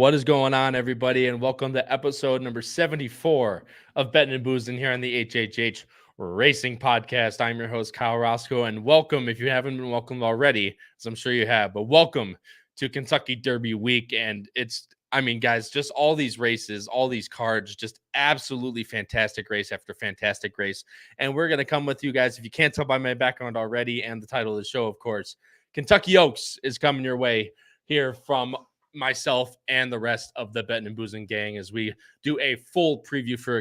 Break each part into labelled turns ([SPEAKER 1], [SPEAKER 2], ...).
[SPEAKER 1] What is going on, everybody, and welcome to episode number 74 of Bettin N Boozin here on the HHH Racing Podcast. I'm your host, Kyle Roscoe, and welcome, if you haven't been welcomed already, as I'm sure you have, but welcome to Kentucky Derby Week. And guys, just all these races, all these cards, just absolutely fantastic race after fantastic race. And we're going to come with you guys, if you can't tell by my background already and the title of the show, of course, Kentucky OAKS is coming your way here from myself and the rest of the Bettin N Boozin gang as we do a full preview for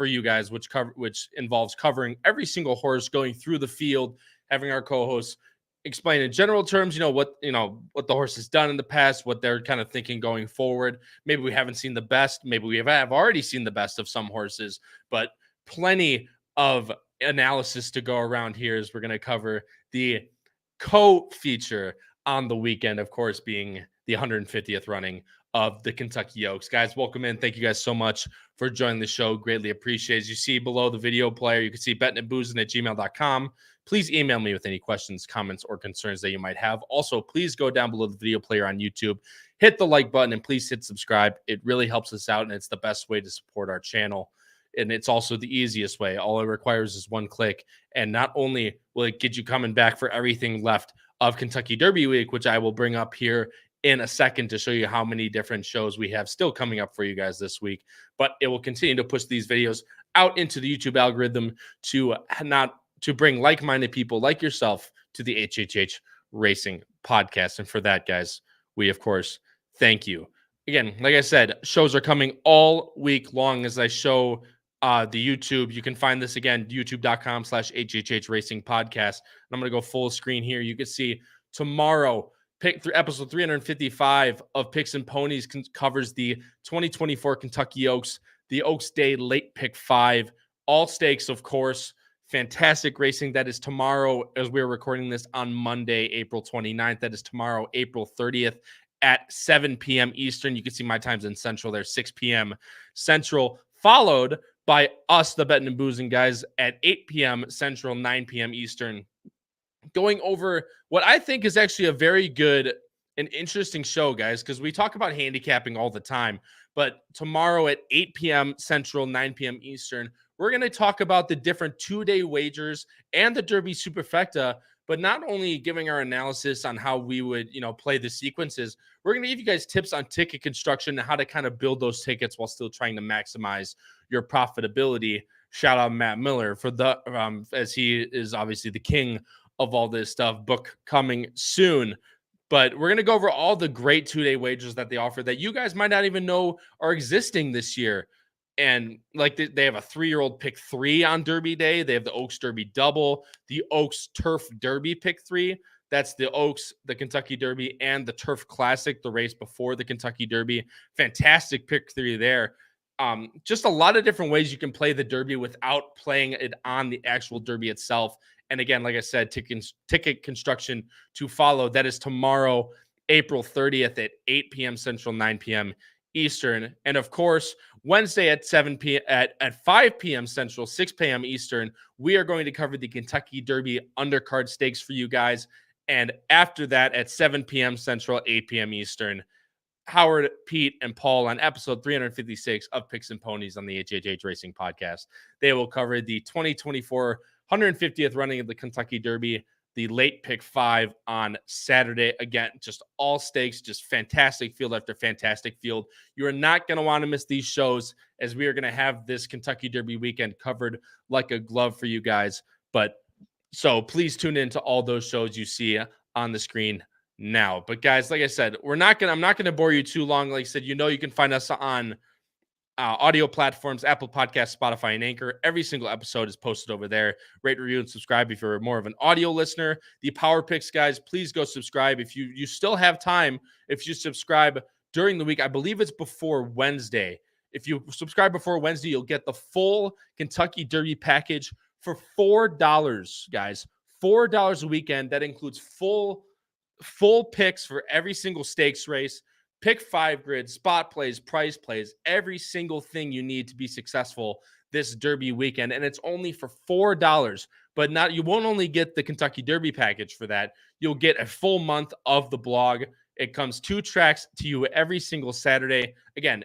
[SPEAKER 1] you guys, which involves covering every single horse, going through the field, having our co-hosts explain in general terms, what the horse has done in the past, what they're kind of thinking going forward. Maybe we haven't seen the best, maybe we have already seen the best of some horses, but plenty of analysis to go around here as we're going to cover the co-feature on the weekend, of course, being the 150th running of the Kentucky OAKS. Guys, welcome in. Thank you guys so much for joining the show. Greatly appreciate it. As you see below the video player, you can see bettinandboozin@gmail.com. Please email me with any questions, comments, or concerns that you might have. Also, please go down below the video player on YouTube, hit the like button, and please hit subscribe. It really helps us out, and it's the best way to support our channel. And it's also the easiest way. All it requires is one click. And not only will it get you coming back for everything left of Kentucky Derby Week, which I will bring up here in a second to show you how many different shows we have still coming up for you guys this week, but it will continue to push these videos out into the YouTube algorithm to bring like-minded people like yourself to the HHH Racing Podcast. And for that, guys, we, of course, thank you. Again, like I said, shows are coming all week long as I show the YouTube. You can find this again, youtube.com/HHH Racing Podcast. And I'm going to go full screen here. You can see tomorrow, episode 355 of Picks and Ponies covers the 2024 Kentucky OAKS, the OAKS Day Late Pick 5, all stakes, of course. Fantastic racing. That is tomorrow, as we're recording this on Monday, April 29th. That is tomorrow, April 30th at 7 p.m. Eastern. You can see my times in Central there, 6 p.m. Central, followed by us, the Bettin N Boozin guys, at 8 p.m. Central, 9 p.m. Eastern, going over what I think is actually a very good and interesting show, guys, because we talk about handicapping all the time. But tomorrow at 8 p.m. Central, 9 p.m. Eastern, we're going to talk about the different two-day wagers and the Derby Superfecta, but not only giving our analysis on how we would, play the sequences, we're going to give you guys tips on ticket construction and how to kind of build those tickets while still trying to maximize your profitability. Shout out Matt Miller for as he is obviously the king of all this stuff. Book coming soon. But we're going to go over all the great two-day wagers that they offer that you guys might not even know are existing this year. And like they have a 3-year-old pick 3 on Derby Day. They have the OAKS Derby Double, the OAKS Turf Derby pick 3. That's the OAKS, the Kentucky Derby, and the Turf Classic, the race before the Kentucky Derby. Fantastic pick 3 there. Just a lot of different ways you can play the Derby without playing it on the actual Derby itself. And again, like I said, ticket construction to follow. That is tomorrow, April 30th at 8 p.m. Central, 9 p.m. Eastern. And of course, Wednesday at 7 p.m. at 5 p.m. Central, 6 p.m. Eastern, we are going to cover the Kentucky Derby undercard stakes for you guys. And after that, at 7 p.m. Central, 8 p.m. Eastern, Howard, Pete, and Paul on episode 356 of Picks and Ponies on the HHH Racing Podcast. They will cover the 2024 150th running of the Kentucky Derby, the late pick 5 on Saturday. Again, just all stakes, just fantastic field after fantastic field. You are not going to want to miss these shows, as we are going to have this Kentucky Derby weekend covered like a glove for you guys. So please tune in to all those shows you see on the screen now. But guys, like I said, I'm not going to bore you too long. Like I said, you can find us on audio platforms, Apple Podcasts, Spotify, and Anchor. Every single episode is posted over there. Rate, review, and subscribe if you're more of an audio listener. The Power Picks, guys, please go subscribe. If you still have time, if you subscribe during the week, I believe it's before Wednesday. If you subscribe before Wednesday, you'll get the full Kentucky Derby package for $4, guys. $4 a weekend. That includes full picks for every single stakes race, pick 5 grid, spot plays, price plays, every single thing you need to be successful this Derby weekend. And it's only for $4. But you won't only get the Kentucky Derby package for that. You'll get a full month of the blog, It comes 2 tracks to you every single Saturday. Again,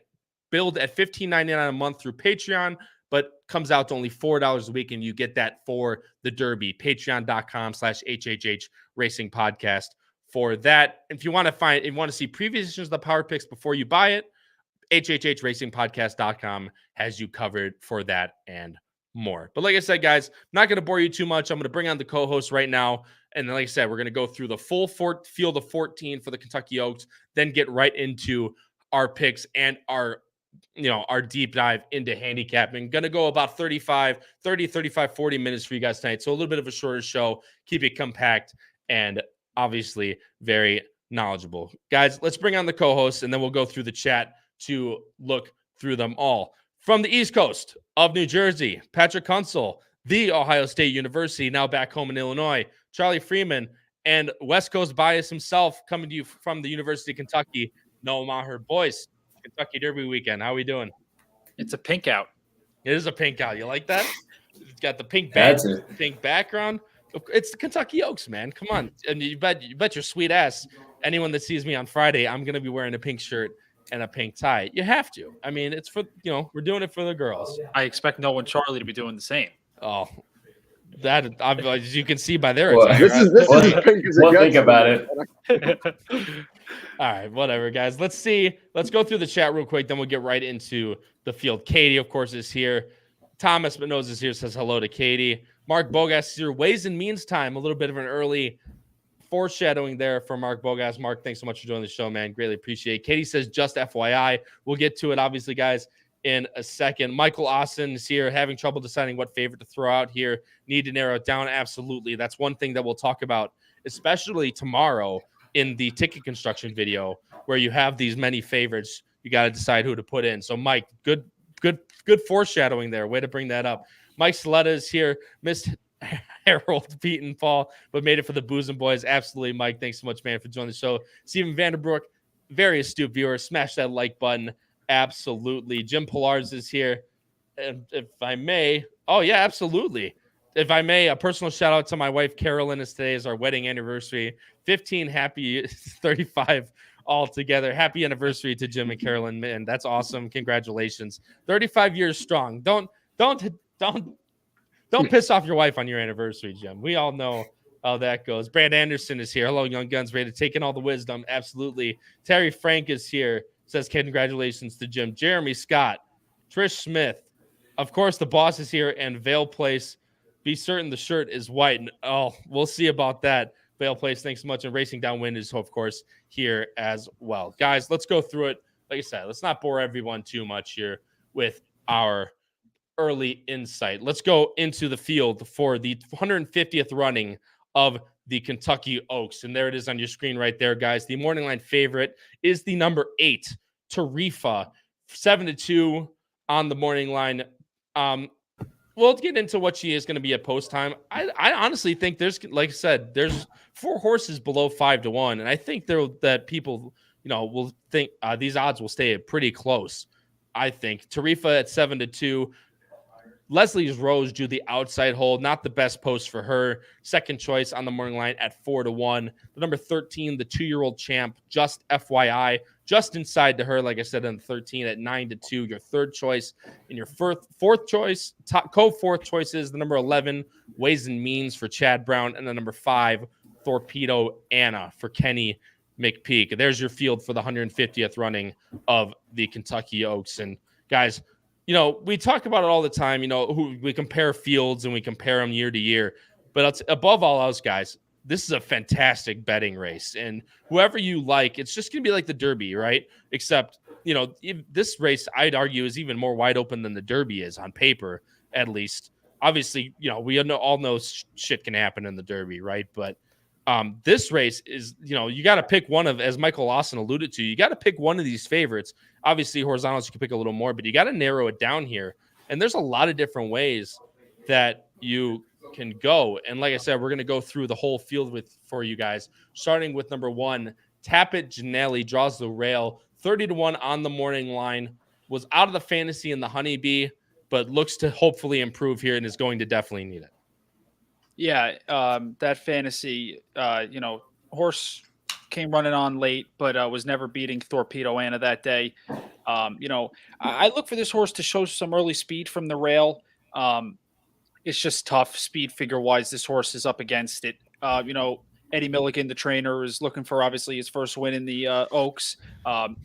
[SPEAKER 1] billed at $15.99 a month through Patreon, but comes out to only $4 a week, and you get that for the Derby. Patreon.com/HHH Racing Podcast for that. If you want to see previous editions of the Power Picks before you buy it, HHHRacingPodcast.com has you covered for that and more. But like I said, guys, I'm not going to bore you too much. I'm going to bring on the co-host right now. And then, like I said, we're going to go through the full field of 14 for the Kentucky Oaks, then get right into our picks and our deep dive into handicapping. Going to go about 30, 35, 40 minutes for you guys tonight. So a little bit of a shorter show, keep it compact and obviously very knowledgeable. Guys, let's bring on the co-host and then we'll go through the chat to look through them all. From the East Coast of New Jersey, Patrick Kunsel, the Ohio State University, now back home in Illinois, Charlie Freeman, and West Coast bias himself coming to you from the University of Kentucky, Noah Maher. Boys, Kentucky Derby weekend. How are we doing?
[SPEAKER 2] It's a pink out.
[SPEAKER 1] It is a pink out. You like that? It's got the pink band, pink background. It's the Kentucky Oaks, man. Come on. And you bet your sweet ass, anyone that sees me on Friday, I'm going to be wearing a pink shirt and a pink tie. You have to. I mean, it's for, we're doing it for the girls.
[SPEAKER 2] I expect Noah and Charlie to be doing the same.
[SPEAKER 1] Oh, that, as you can see by their
[SPEAKER 3] attire.
[SPEAKER 4] This is pink as
[SPEAKER 3] we'll think about it.
[SPEAKER 1] All right, whatever, guys. Let's go through the chat real quick, then we'll get right into the field. Katie, of course, is here. Thomas Minoz is here, says hello to Katie. Mark Bogas is here. Ways and Means time. A little bit of an early foreshadowing there for Mark Bogas. Mark, thanks so much for joining the show, man. Greatly appreciate it. Katie says, just FYI. We'll get to it, obviously, guys, in a second. Michael Austin is here, having trouble deciding what favorite to throw out here. Need to narrow it down. Absolutely. That's one thing that we'll talk about, especially tomorrow in the ticket construction video, where you have these many favorites. You got to decide who to put in. So, Mike, good foreshadowing there. Way to bring that up. Mike Saletta is here. Missed Harold, Pete, and Paul, but made it for the Boozin boys. Absolutely, Mike. Thanks so much, man, for joining the show. Steven Vanderbrook, very astute viewer. Smash that like button. Absolutely. Jim Pillards is here. And if I may, oh, yeah, absolutely. If I may, a personal shout out to my wife, Carolyn, as today is our wedding anniversary. 15 happy 35 all together. Happy anniversary to Jim and Carolyn, man. That's awesome. Congratulations. 35 years strong. Don't piss off your wife on your anniversary, Jim. We all know how that goes. Brad Anderson is here. Hello, Young Guns. Ready to take in all the wisdom. Absolutely. Terry Frank is here. Says congratulations to Jim. Jeremy Scott. Trish Smith. Of course, the boss is here. And Vale Place. Be certain the shirt is white. Oh, we'll see about that. Vale Place, thanks so much. And Racing Downwind is, of course, here as well. Guys, let's go through it. Like I said, let's not bore everyone too much here with our early insight. Let's go into the field for the 150th running of the Kentucky Oaks. And there it is on your screen right there, guys. The morning line favorite is the number 8, Tarifa, 7-2 on the morning line. We'll get into what she is going to be at post time. I honestly think there's, like I said, there's 4 horses below 5-1. And I think that people, will think these odds will stay pretty close. I think Tarifa at 7-2. Leslie's Rose drew the outside hold, not the best post for her. Second choice on the morning line at 4-1. The number 13, the 2-year-old champ, just FYI, just inside to her, like I said, on the 13 at 9-2. Your third choice. And your fourth choice, co-fourth choice is the number 11, Ways and Means for Chad Brown, and the number 5, Torpedo Anna for Kenny McPeak. There's your field for the 150th running of the Kentucky Oaks. And guys, we talk about it all the time, who we compare fields and we compare them year to year. But above all else, guys, this is a fantastic betting race. And whoever you like, it's just going to be like the Derby, right? Except, this race, I'd argue, is even more wide open than the Derby is on paper, at least. Obviously, we all know shit can happen in the Derby, right? But this race is, you got to pick one of, as Michael Lawson alluded to, you got to pick one of these favorites. Obviously, horizontals, you can pick a little more, but you got to narrow it down here. And there's a lot of different ways that you can go. And like I said, we're going to go through the whole field for you guys, starting with number 1, Tappet Janelli draws the rail, 30-1 on the morning line, was out of the fantasy in the Honeybee, but looks to hopefully improve here and is going to definitely need it.
[SPEAKER 2] Yeah, that fantasy, horse came running on late, but was never beating Torpedo Anna that day. I look for this horse to show some early speed from the rail. It's just tough speed figure wise. This horse is up against it. Eddie Milligan, the trainer, is looking for obviously his first win in the OAKS.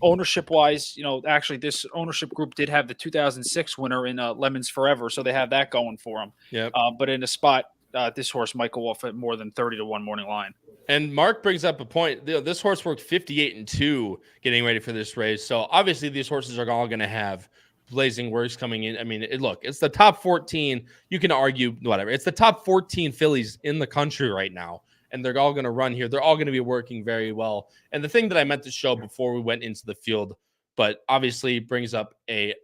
[SPEAKER 2] Ownership wise, actually this ownership group did have the 2006 winner in Lemons Forever, so they have that going for them.
[SPEAKER 1] Yep.
[SPEAKER 2] But in a spot, this horse might go off at more than 30-1 morning line.
[SPEAKER 1] And Mark brings up a point. This horse worked 58-2 getting ready for this race. So obviously these horses are all going to have blazing works coming in. I mean, it's the top 14. You can argue whatever. It's the top 14 fillies in the country right now. And they're all going to run here. They're all going to be working very well. And the thing that I meant to show before we went into the field, but obviously brings up a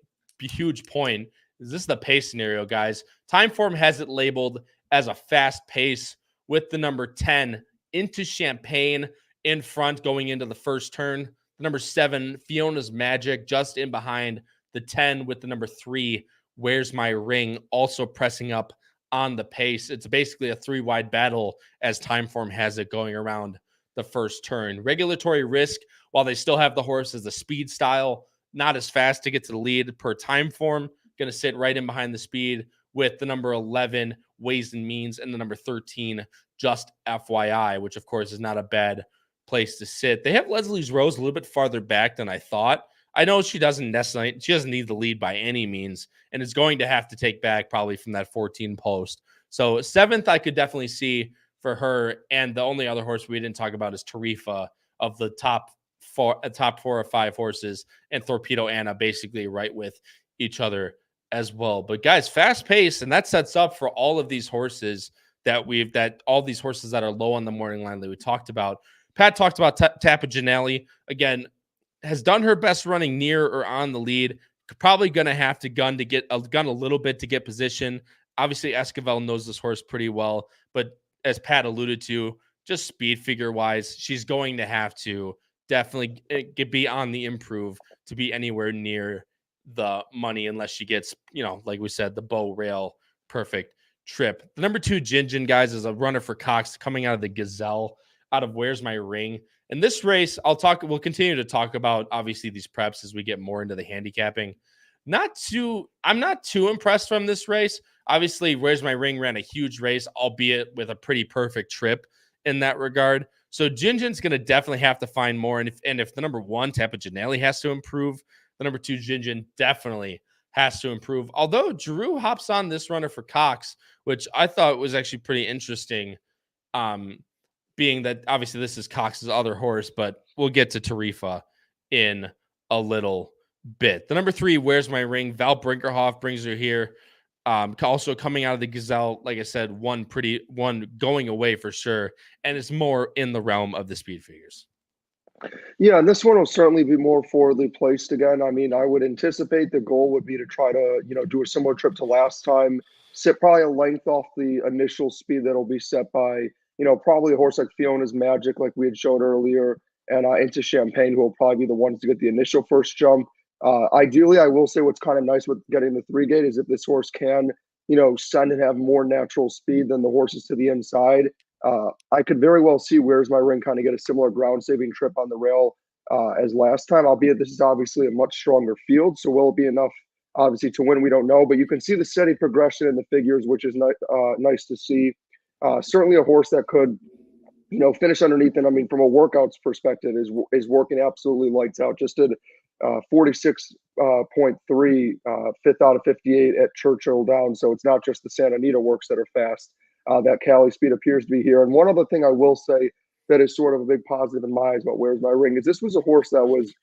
[SPEAKER 1] huge point, is this is the pace scenario, guys. Timeform has it labeled as a fast pace with the number 10 into Champagne in front going into the first turn. The number 7, Fiona's Magic, just in behind the 10 with the number 3, Where's My Ring, also pressing up on the pace. It's basically a 3-wide battle as Timeform has it going around the first turn. Regulatory Risk, while they still have the horse as a speed style, not as fast to get to the lead per Timeform, going to sit right in behind the speed with the number 11, Ways and Means, and the number 13, Just FYI, which of course is not a bad place to sit. They have Leslie's Rose a little bit farther back than I thought. I know she doesn't need the lead by any means, and is going to have to take back probably from that 14 post. So 7th, I could definitely see for her. And the only other horse we didn't talk about is Tarifa of the top 4 or 5 horses, and Torpedo Anna basically right with each other as well. But guys, fast pace, and that sets up for all of these horses all these horses that are low on the morning line that we talked about. Pat talked about Tapaginelli again. Has done her best running near or on the lead. Probably going to have to gun a little bit to get position. Obviously, Esquivel knows this horse pretty well, but as Pat alluded to, just speed figure wise, she's going to have to definitely be on the improve to be anywhere near the money unless she gets, like we said, the bow rail perfect trip. The number 2 Jinjin, guys, is a runner for Cox coming out of the Gazelle, out of Where's My Ring. In this race, we'll continue to talk about obviously these preps as we get more into the handicapping. I'm not too impressed from this race. Obviously, Where's My Ring ran a huge race, albeit with a pretty perfect trip in that regard. So Jinjin's going to definitely have to find more. And if the number 1, Tapaginelli, has to improve, the number 2, Jinjin, definitely has to improve. Although Drew hops on this runner for Cox, which I thought was actually pretty interesting. Being that obviously this is Cox's other horse, but we'll get to Tarifa in a little bit. The number 3, Where's My Ring, Val Brinkerhoff brings her here. Also coming out of the Gazelle, like I said, one going away for sure, and it's more in the realm of the speed figures.
[SPEAKER 3] Yeah, and this one will certainly be more forwardly placed again. I mean, I would anticipate the goal would be to try to, do a similar trip to last time, sit probably a length off the initial speed that'll be set by, probably a horse like Fiona's Magic, like we had showed earlier, and into Champagne, who will probably be the ones to get the initial first jump. Ideally, I will say what's kind of nice with getting the 3 gate is if this horse can, send and have more natural speed than the horses to the inside. I could very well see Where's My Ring kind of get a similar ground saving trip on the rail as last time, albeit this is obviously a much stronger field. So will it be enough, obviously, to win? We don't know, but you can see the steady progression in the figures, which is nice to see. Certainly a horse that could, finish underneath. And I mean, from a workouts perspective, is working absolutely lights out. Just did 46.3, 5th out of 58 at Churchill Downs. So it's not just the Santa Anita works that are fast. That Cali speed appears to be here. And one other thing I will say that is sort of a big positive in my eyes about Where's My Ring is this was a horse that was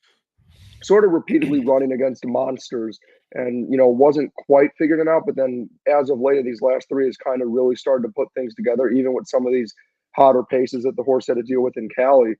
[SPEAKER 3] sort of repeatedly running against monsters and, wasn't quite figuring it out. But then as of late, these last 3 has kind of really started to put things together, even with some of these hotter paces that the horse had to deal with in Cali.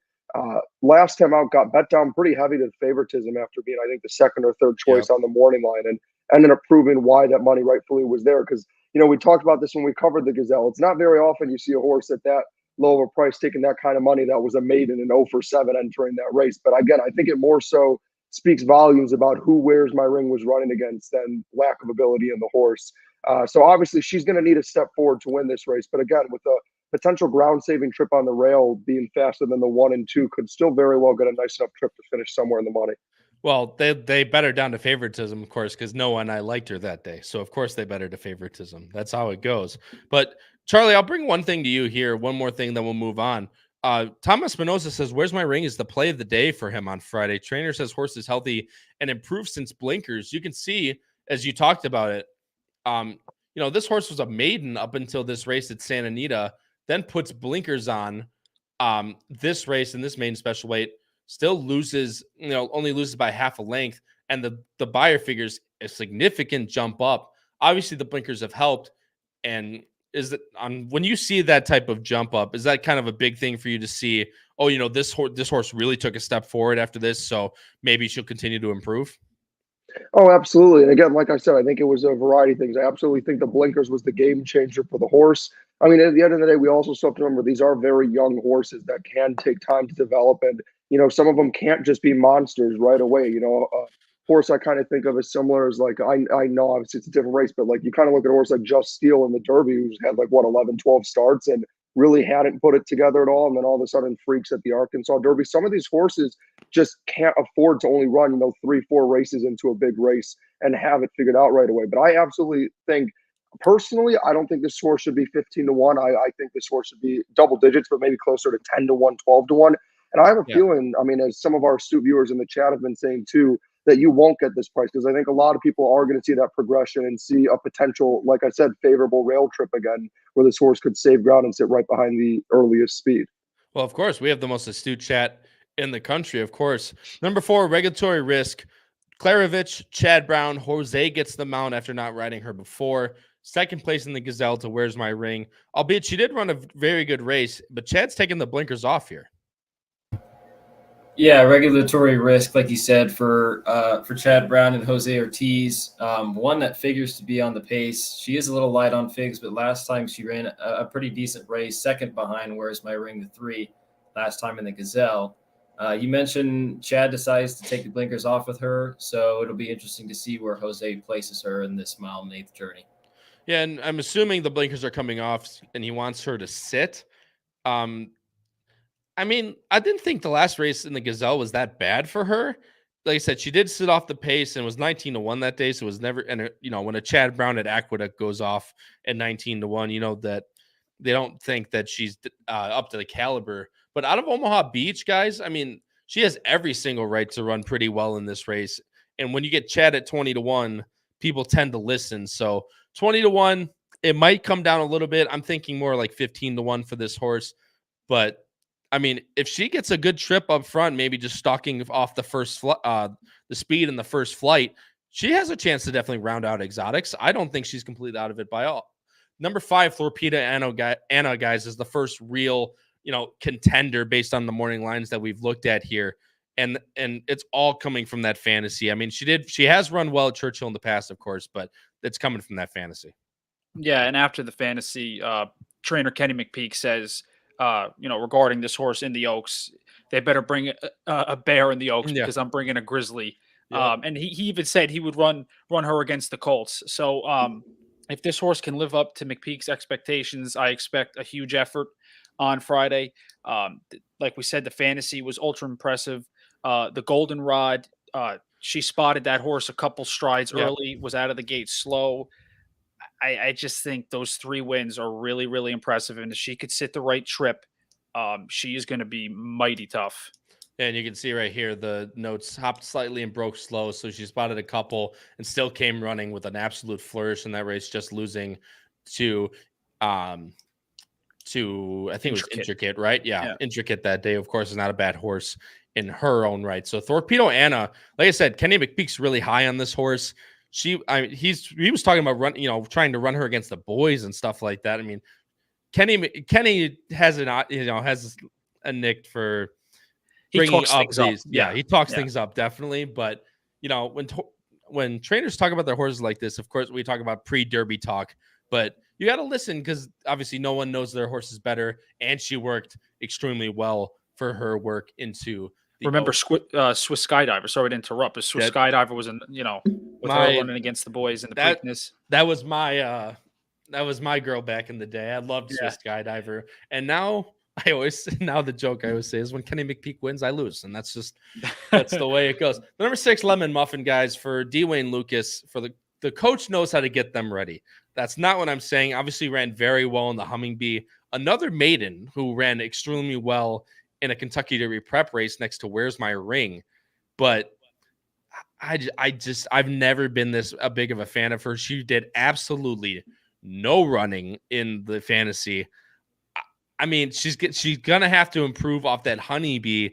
[SPEAKER 3] Last time out, got bet down pretty heavy to favoritism after being, I think, the 2nd or 3rd choice on the morning line, and ended up proving why that money rightfully was there. Because, we talked about this when we covered the Gazelle. It's not very often you see a horse at that low of a price taking that kind of money that was a maiden and 0 for 7 entering that race. But again, I think it more so speaks volumes about who Where's My Ring was running against than lack of ability in the horse. So obviously she's going to need a step forward to win this race. But again, with potential ground saving trip on the rail being faster than the 1 and 2 could still very well get a nice enough trip to finish somewhere in the money.
[SPEAKER 1] Well, they bet her down to favoritism, of course, because Noah and I liked her that day. So, of course, they bet her to favoritism. That's how it goes. But, Charlie, I'll bring one thing to you here. One more thing, then we'll move on. Thomas Spinoza says, "Where's My Ring" is the play of the day for him on Friday. Trainer says horse is healthy and improved since blinkers. You can see, as you talked about it, this horse was a maiden up until this race at Santa Anita, then puts blinkers on this race in this maiden special weight. Still loses, only loses by half a length. And the buyer figures a significant jump up. Obviously, the blinkers have helped. And when you see that type of jump up, is that kind of a big thing for you to see? Oh, this horse really took a step forward after this, so maybe she'll continue to improve.
[SPEAKER 3] Oh, absolutely. And again, like I said, I think it was a variety of things. I absolutely think the blinkers was the game changer for the horse. I mean, at the end of the day, we also still have to remember these are very young horses that can take time to develop. And, some of them can't just be monsters right away. A horse I kind of think of as similar as like, I know obviously it's a different race, but like you kind of look at a horse like Just Steel in the Derby, who's had like 11, 12 starts and really hadn't put it together at all. And then all of a sudden freaks at the Arkansas Derby. Some of these horses just can't afford to only run, 3, 4 races into a big race and have it figured out right away. But I absolutely think, personally, I don't think this horse should be 15-1. I think this horse should be double digits, but maybe closer to 10-1, 12-1. And I have a feeling, I mean, as some of our astute viewers in the chat have been saying too, that you won't get this price, because I think a lot of people are going to see that progression and see a potential, like I said, favorable rail trip again, where this horse could save ground and sit right behind the earliest speed.
[SPEAKER 1] Well, of course, we have the most astute chat in the country, of course. Number 4, Regulatory Risk. Klarovich, Chad Brown, Jose gets the mount after not riding her before. Second place in the Gazelle to Where's My Ring. Albeit she did run a very good race, but Chad's taking the blinkers off here.
[SPEAKER 4] Yeah, Regulatory Risk, like you said, for Chad Brown and Jose Ortiz, one that figures to be on the pace. She is a little light on figs, but last time she ran a pretty decent race, second behind Where's My Ring, the 3, last time in the Gazelle. You mentioned Chad decides to take the blinkers off with her, so it'll be interesting to see where Jose places her in this mile and eighth journey.
[SPEAKER 1] Yeah, and I'm assuming the blinkers are coming off, and he wants her to sit. I mean, I didn't think the last race in the Gazelle was that bad for her. Like I said, she did sit off the pace and was 19-1 that day. So it was never, and when a Chad Brown at Aqueduct goes off at 19-1, that they don't think that she's up to the caliber. But out of Omaha Beach, guys, I mean, she has every single right to run pretty well in this race. And when you get Chad at 20-1, people tend to listen. So 20-1, it might come down a little bit. I'm thinking more like 15-1 for this horse. But I mean, if she gets a good trip up front, maybe just stalking off the first the speed in the first flight, she has a chance to definitely round out exotics. I don't think she's completely out of it by all. Number 5, Florpita Anna, guys, is the first real, contender based on the morning lines that we've looked at here. And it's all coming from that fantasy. I mean, she has run well at Churchill in the past, of course, but it's coming from that fantasy.
[SPEAKER 2] Yeah, and after the fantasy, trainer Kenny McPeak says, regarding this horse in the Oaks, they better bring a bear in the Oaks because I'm bringing a grizzly. Yep. And he even said he would run her against the Colts. So if this horse can live up to McPeak's expectations, I expect a huge effort on Friday. Like we said, the fantasy was ultra impressive. The Goldenrod, she spotted that horse a couple strides early, was out of the gate slow. I just think those 3 wins are really, really impressive. And if she could sit the right trip, she is going to be mighty tough.
[SPEAKER 1] And you can see right here, the notes hopped slightly and broke slow. So she spotted a couple and still came running with an absolute flourish in that race, just losing to I think it was Intricate, right? Yeah, Intricate that day, of course, is not a bad horse in her own right. So Torpedo Anna, like I said, Kenny McPeak's really high on this horse. He was talking about trying to run her against the boys and stuff like that. I mean, Kenny has has a nick for bringing up these. Yeah, he talks things up definitely. But when trainers talk about their horses like this, of course we talk about pre-Derby talk. But you got to listen because obviously no one knows their horses better, and she worked extremely well for her work into.
[SPEAKER 2] Remember Swiss Skydiver? Sorry to interrupt, but Skydiver was with her running against the boys in the Preakness.
[SPEAKER 1] That was my That was my girl back in the day. I loved
[SPEAKER 2] Yeah.
[SPEAKER 1] Swiss Skydiver. And now the joke I always say is when Kenny McPeak wins, I lose. And that's the way it goes. The number 6 Lemon Muffin, guys, for Dwayne Lucas, for the coach knows how to get them ready. That's not what I'm saying. Obviously ran very well in the Humming Bee. Another maiden who ran extremely well in a Kentucky Derby prep race next to Where's My Ring. But I've never been this big of a fan of her. She did absolutely no running in the fantasy. I mean, she's going to have to improve off that Honeybee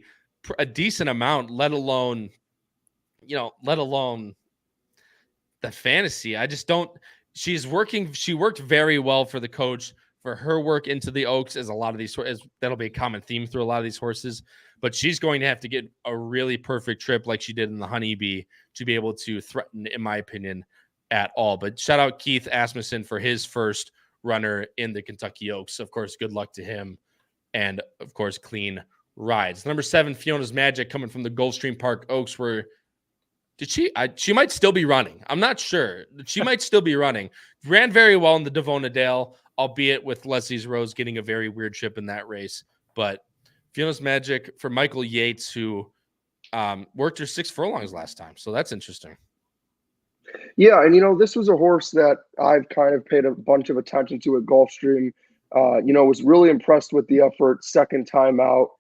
[SPEAKER 1] a decent amount, let alone the fantasy. I just don't. She worked very well for the coach. For her work into the Oaks, as a lot of these, that'll be a common theme through a lot of these horses. But she's going to have to get a really perfect trip like she did in the Honeybee to be able to threaten, in my opinion, at all. But shout out Keith Asmussen for his first runner in the Kentucky Oaks. Of course, good luck to him. And, of course, clean rides. Number 7, Fiona's Magic, coming from the Gulfstream Park Oaks, where she might still be running. I'm not sure. She might still be running. Ran very well in the Devona Dale, albeit with Leslie's Rose getting a very weird trip in that race. But Fiona's Magic for Michael Yates, who worked her 6 furlongs last time. So that's interesting.
[SPEAKER 3] Yeah, and this was a horse that I've kind of paid a bunch of attention to at Gulfstream. Was really impressed with the effort second time out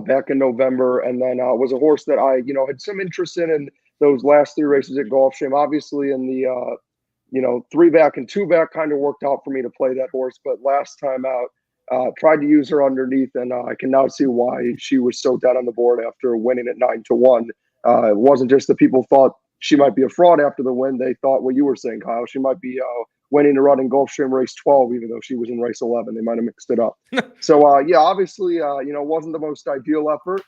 [SPEAKER 3] back in November, and then was a horse that I had some interest in those last 3 races at Gulfstream. Obviously, in the 3-back and 2-back kind of worked out for me to play that horse, but last time out, tried to use her underneath, and I can now see why she was so dead on the board after winning at 9-1. It wasn't just that people thought she might be a fraud after the win. They thought what you were saying, Kyle. She might be winning a run in Gulfstream race 12, even though she was in race 11. They might have mixed it up. So, obviously, wasn't the most ideal effort.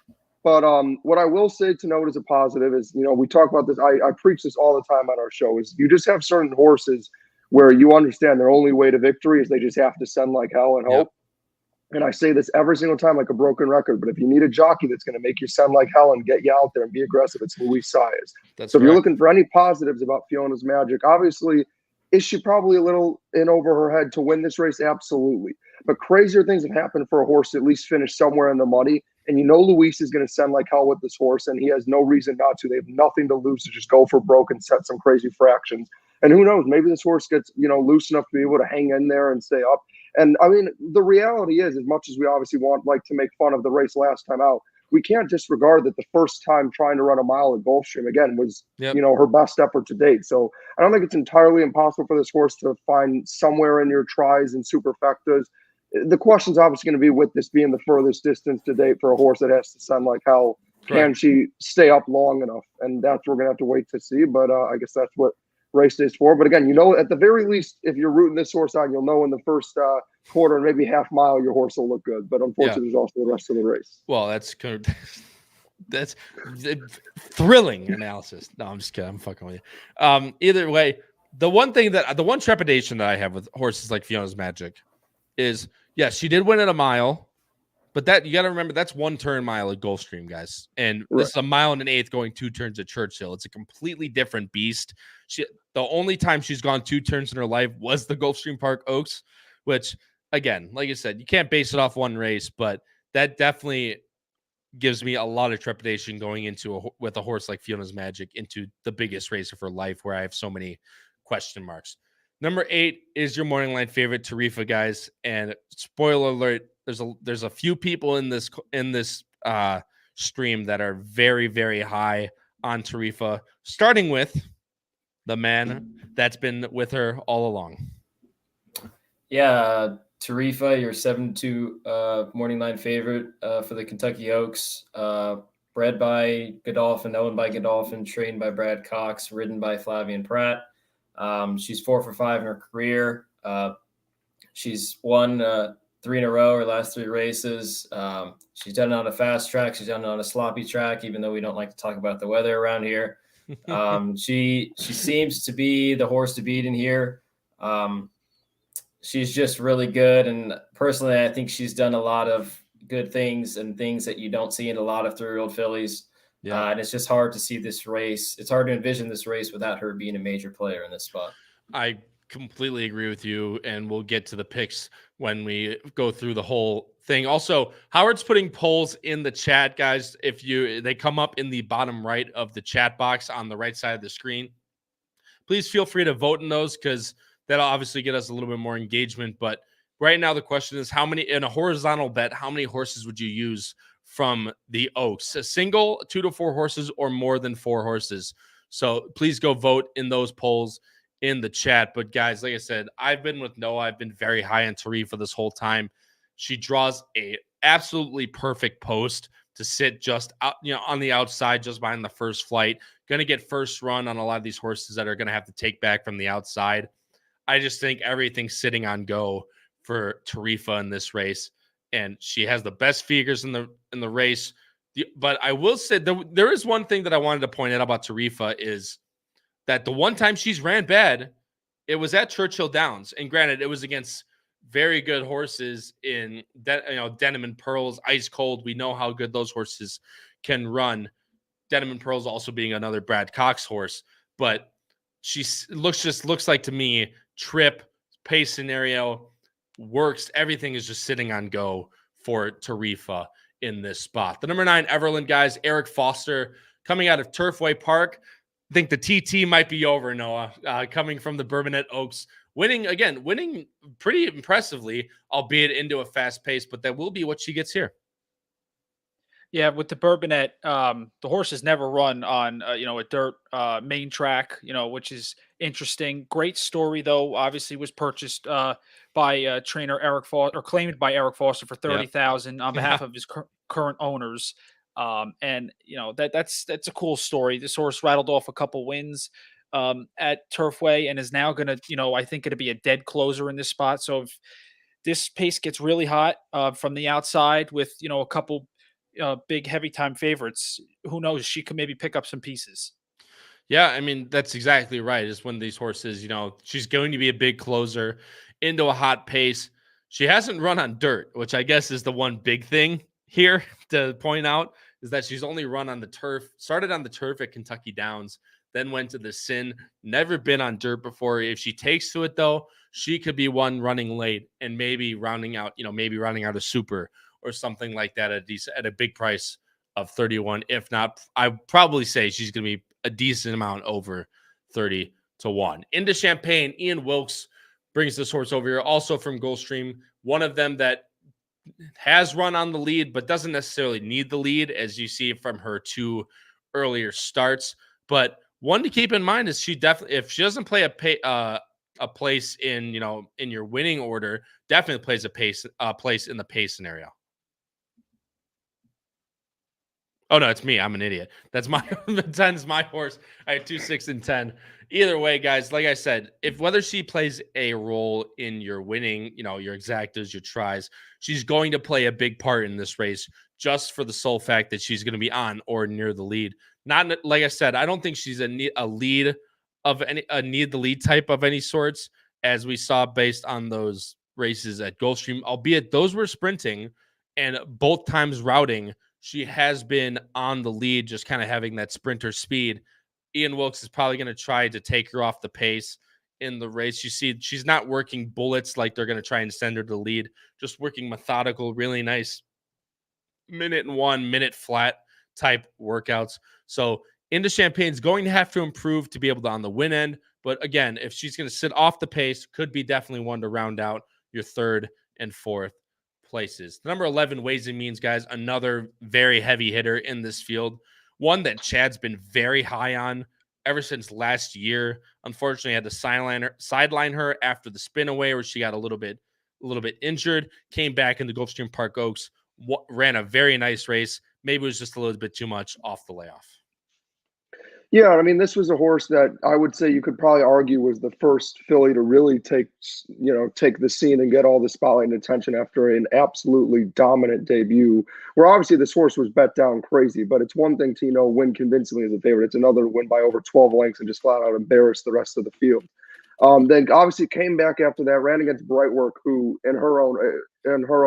[SPEAKER 3] But what I will say to note as a positive is, we talk about this. I preach this all the time on our show, is you just have certain horses where you understand their only way to victory is they just have to send like hell and hope. And I say this every single time like a broken record, but if you need a jockey that's going to make you send like hell and get you out there and be aggressive, it's Luis Saez. So if you're looking for any positives about Fiona's Magic, obviously, is she probably a little in over her head to win this race? Absolutely. But crazier things have happened for a horse to at least finish somewhere in the muddy. And Luis is going to send like hell with this horse, and he has no reason not to. They have nothing to lose to just go for broke and set some crazy fractions. And who knows, maybe this horse gets, loose enough to be able to hang in there and stay up. And I mean, the reality is, as much as we obviously want to make fun of the race last time out, we can't disregard that the first time trying to run a mile at Gulfstream again was, her best effort to date. So I don't think it's entirely impossible for this horse to find somewhere in your tries and superfectas. The question's obviously going to be, with this being the furthest distance to date for a horse that has to send like hell, can she stay up long enough? And that's what we're going to have to wait to see. But I guess that's what race day is for. But again, at the very least, if you're rooting this horse on, you'll know in the first quarter and maybe half mile your horse will look good. But unfortunately, there's also the rest of the race.
[SPEAKER 1] Well, that's thrilling analysis. No, I'm just kidding. I'm fucking with you. Either way, the one trepidation that I have with horses like Fiona's Magic is, yes, she did win at a mile, but that you got to remember that's 1 turn mile at Gulfstream, guys, and this is a mile and an eighth going 2 turns at Churchill. It's a completely different beast. The only time she's gone 2 turns in her life was the Gulfstream Park Oaks, which, again, like I said, you can't base it off one race, but that definitely gives me a lot of trepidation going into with a horse like Fiona's Magic into the biggest race of her life, where I have so many question marks. Number 8 is your morning line favorite, Tarifa, guys. And spoiler alert, there's a few people in this stream that are very, very high on Tarifa, starting with the man that's been with her all along.
[SPEAKER 4] Yeah, Tarifa, your 7-2 morning line favorite for the Kentucky Oaks. Bred by Godolphin, owned by Godolphin, trained by Brad Cox, ridden by Flavian Pratt. She's 4 for 5 in her career. She's won 3 in a row, her last 3 races. She's done it on a fast track. She's done it on a sloppy track, even though we don't like to talk about the weather around here. She seems to be the horse to beat in here. She's just really good. And personally, I think she's done a lot of good things and things that you don't see in a lot of 3-year-old fillies. Yeah. And it's just hard to see this race. It's hard to envision this race without her being a major player in this spot.
[SPEAKER 1] I completely agree with you, and we'll get to the picks when we go through the whole thing. Also, Howard's putting polls in the chat, guys. They come up in the bottom right of the chat box on the right side of the screen. Please feel free to vote in those, because that'll obviously get us a little bit more engagement. But right now, the question is, in a horizontal bet, how many horses would you use from the Oaks? A single, 2 to 4 horses, or more than 4 horses? So please go vote in those polls in the chat. But guys, like I said, I've been with Noah. I've been very high on Tarifa this whole time. She draws a absolutely perfect post to sit just out, on the outside, just behind the first flight. Going to get first run on a lot of these horses that are going to have to take back from the outside. I just think everything's sitting on go for Tarifa in this race, and she has the best figures in the race. But I will say there is one thing that I wanted to point out about Tarifa, is that the one time she's ran bad, it was at Churchill Downs, and granted, it was against very good horses in Denim and Pearls, Ice Cold. We know how good those horses can run. Denim and Pearls also being another Brad Cox horse, but she looks like to me trip pace scenario works. Everything is just sitting on go for Tarifa in this spot. The number 9 Everland, guys, Eric Foster, coming out of Turfway Park. I think the TT might be over, Noah, coming from the Bourbonnette Oaks. Winning pretty impressively, albeit into a fast pace, but that will be what she gets here.
[SPEAKER 2] Yeah, with the Bourbonnette, the horse has never run on a dirt main track, which is interesting. Great story, though. Obviously, was purchased by trainer Eric Foster, or claimed by Eric Foster for $30,000 on behalf of his current owners. And that's a cool story. This horse rattled off a couple wins at Turfway, and is now going to, I think, going to be a dead closer in this spot. So if this pace gets really hot from the outside with, a couple big heavy time favorites, who knows? She could maybe pick up some pieces.
[SPEAKER 1] Yeah, I mean, that's exactly right. Is when these horses, she's going to be a big closer into a hot pace. She hasn't run on dirt, which I guess is the one big thing here to point out, is that she's only run on the turf, started on the turf at Kentucky Downs, then went to the Sin, never been on dirt before. If she takes to it, though, she could be one running late and maybe rounding out a super or something like that at a big price of 31. If not, I'd probably say she's going to be a decent amount over 30 to 1. Into Champagne, Ian Wilkes brings this horse over here, also from Gulfstream. One of them that has run on the lead, but doesn't necessarily need the lead, as you see from her 2 earlier starts. But one to keep in mind is she definitely, if she doesn't play a place in your winning order, definitely plays a place in the pace scenario. Oh no, it's me. I'm an idiot. That's my 10 is my horse. I had 2, 6, and 10. Either way, guys, like I said, whether she plays a role in your winning, your exactas, your tries, she's going to play a big part in this race, just for the sole fact that she's going to be on or near the lead. Not like I said, I don't think she's a need the lead type of any sorts, as we saw based on those races at Gulfstream, albeit those were sprinting and both times routing. She has been on the lead, just kind of having that sprinter speed. Ian Wilkes is probably going to try to take her off the pace in the race. You see, she's not working bullets like they're going to try and send her to lead, just working methodical, really nice minute and 1 minute flat type workouts. So Into Champagne's going to have to improve to be able to on the win end. But again, if she's going to sit off the pace, could be definitely one to round out your 3rd and 4th places. The number 11 Ways and Means, guys, another very heavy hitter in this field. One that Chad's been very high on ever since last year. Unfortunately, had to sideline her after the spin away, where she got a little bit injured. Came back in the Gulfstream Park Oaks, ran a very nice race. Maybe it was just a little bit too much off the layoff.
[SPEAKER 3] Yeah, I mean, this was a horse that I would say you could probably argue was the first filly to really take the scene and get all the spotlight and attention after an absolutely dominant debut, where obviously this horse was bet down crazy, but it's one thing to, win convincingly as a favorite. It's another to win by over 12 lengths and just flat out embarrass the rest of the field. Then obviously came back after that, ran against Brightwork, who in her own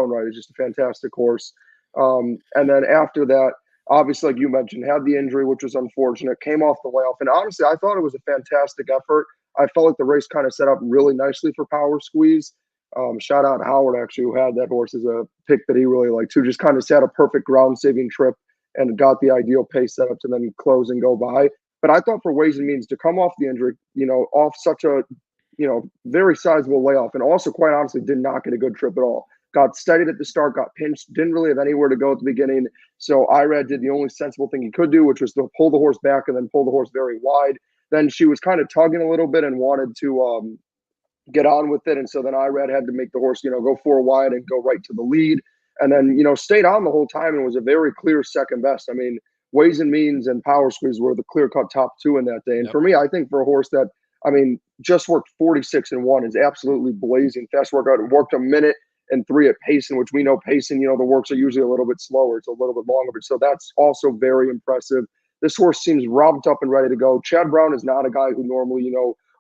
[SPEAKER 3] right is just a fantastic horse. And then after that, obviously, like you mentioned, had the injury, which was unfortunate, came off the layoff. And honestly, I thought it was a fantastic effort. I felt like the race kind of set up really nicely for Power Squeeze. Shout out Howard, actually, who had that horse as a pick that he really liked, who just kind of set a perfect ground-saving trip and got the ideal pace set up to then close and go by. But I thought for Ways and Means to come off the injury, off such a, very sizable layoff, and also quite honestly did not get a good trip at all. Got steadied at the start, got pinched, didn't really have anywhere to go at the beginning. So Irad did the only sensible thing he could do, which was to pull the horse back and then pull the horse very wide. Then she was kind of tugging a little bit and wanted to get on with it. And so then Irad had to make the horse, go 4 wide and go right to the lead. And then, stayed on the whole time and was a very clear second best. I mean, Ways and Means and Power Squeeze were the clear-cut top 2 in that day. And for me, I think for a horse that, just worked 46-1 is absolutely blazing fast workout. It worked 1 minute and 3 at Payson, which we know Payson, the works are usually a little bit slower. It's a little bit longer, but so that's also very impressive. This horse seems ramped up and ready to go. Chad Brown is not a guy who normally,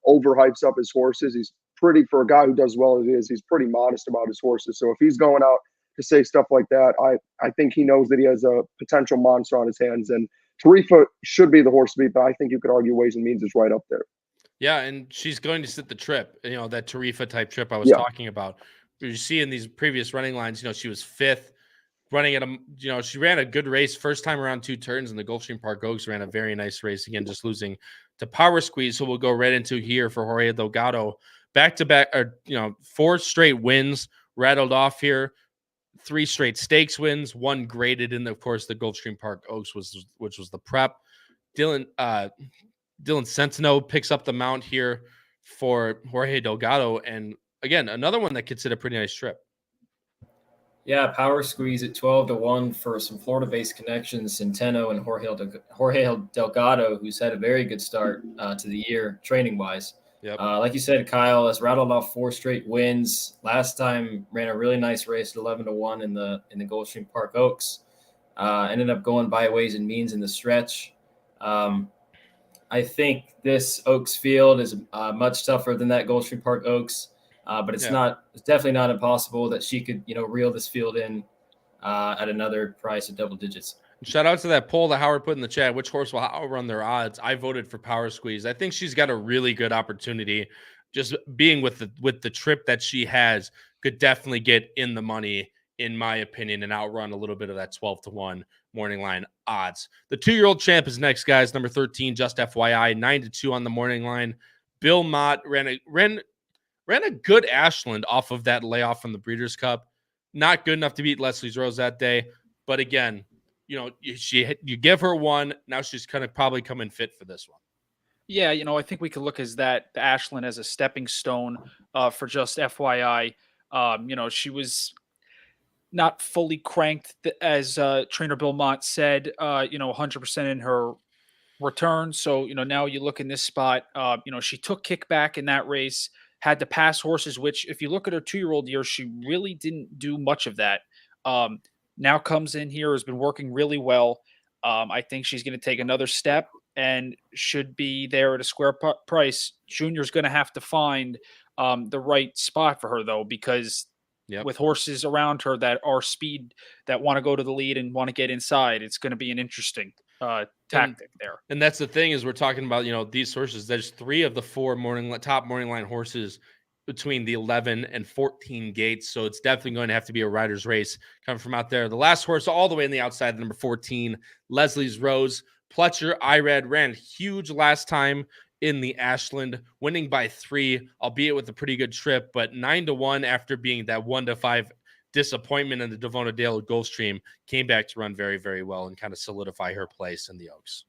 [SPEAKER 3] overhypes up his horses. He's pretty, for a guy who does well as he is, he's pretty modest about his horses. So if he's going out to say stuff like that, I think he knows that he has a potential monster on his hands. And Tarifa should be the horse to beat, but I think you could argue Ways and Means is right up there.
[SPEAKER 1] Yeah, and she's going to sit the trip, that Tarifa type trip I was talking about. You see in these previous running lines, she was 5th running at she ran a good race first time around 2 turns, and the Gulfstream Park Oaks ran a very nice race again, just losing to Power Squeeze. So we'll go right into here for Jorge Delgado. Back-to-back, 4 straight wins rattled off here, 3 straight stakes wins, 1 graded in, of course, the Gulfstream Park Oaks, which was the prep. Dylan Centeno picks up the mount here for Jorge Delgado, and again, another one that could sit a pretty nice trip.
[SPEAKER 4] Yeah, Power Squeeze at 12-1 for some Florida-based connections, Centeno and Jorge Delgado, who's had a very good start to the year training-wise.
[SPEAKER 1] Yep.
[SPEAKER 4] Like you said, Kyle has rattled off 4 straight wins. Last time ran a really nice race at 11-1 in the Gulfstream Park Oaks. Ended up going by Ways and Means in the stretch. I think this Oaks field is much tougher than that Gulfstream Park Oaks. But it's definitely not impossible that she could, reel this field in at another price of double digits.
[SPEAKER 1] Shout out to that poll that Howard put in the chat. Which horse will outrun their odds? I voted for Power Squeeze. I think she's got a really good opportunity. Just being with the trip that she has could definitely get in the money, in my opinion, and outrun a little bit of that 12-1 morning line odds. The 2-year-old champ is next, guys. Number 13, just FYI, 9-2 on the morning line. Bill Mott ran a good Ashland off of that layoff from the Breeders' Cup. Not good enough to beat Leslie's Rose that day. But again, you give her one. Now she's kind of probably coming fit for this one.
[SPEAKER 2] Yeah, I think we could look as the Ashland as a stepping stone for just FYI. She was not fully cranked, as trainer Bill Mott said, 100% in her return. So, now you look in this spot, she took kickback in that race, had to pass horses, which if you look at her 2-year-old year, she really didn't do much of that. Now comes in here, has been working really well. I think she's going to take another step and should be there at a square price. Junior's going to have to find the right spot for her, though, because with horses around her that are speed, that want to go to the lead and want to get inside, it's going to be an interesting tactic there.
[SPEAKER 1] And that's the thing, is we're talking about, these horses. There's 3 of the 4 top morning line horses between the 11 and 14 gates. So it's definitely going to have to be a rider's race coming from out there. The last horse all the way in the outside, number 14, Leslie's Rose. Pletcher, Irad ran huge last time in the Ashland, winning by 3, albeit with a pretty good trip, but 9-1 after being that 1-5 disappointment in the Devona Dale Gulfstream, came back to run very, very well and kind of solidify her place in the Oaks.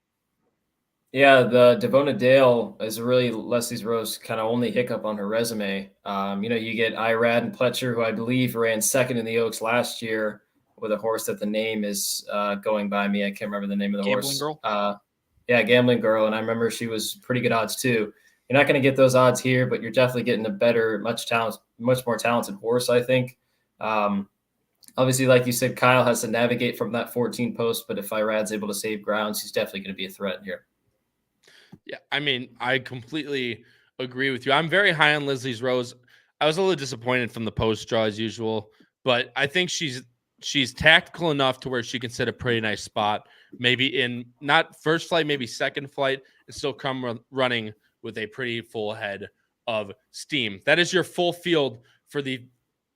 [SPEAKER 4] Yeah, the Devona Dale is really Leslie's Rose kind of only hiccup on her resume. You get Irad and Pletcher, who I believe ran 2nd in the Oaks last year with a horse that the name is going by me. I can't remember the name of the
[SPEAKER 2] Gambling
[SPEAKER 4] horse.
[SPEAKER 2] Girl?
[SPEAKER 4] Gambling Girl. And I remember she was pretty good odds too. You're not going to get those odds here, but you're definitely getting a better, much more talented horse, I think. Obviously, like you said, Kyle has to navigate from that 14 post, but if Irad's able to save ground, he's definitely going to be a threat here.
[SPEAKER 1] Yeah, I completely agree with you. I'm very high on Leslie's Rose. I was a little disappointed from the post draw as usual, but I think she's tactical enough to where she can set a pretty nice spot, maybe in not first flight, maybe second flight, and still come running with a pretty full head of steam. That is your full field for the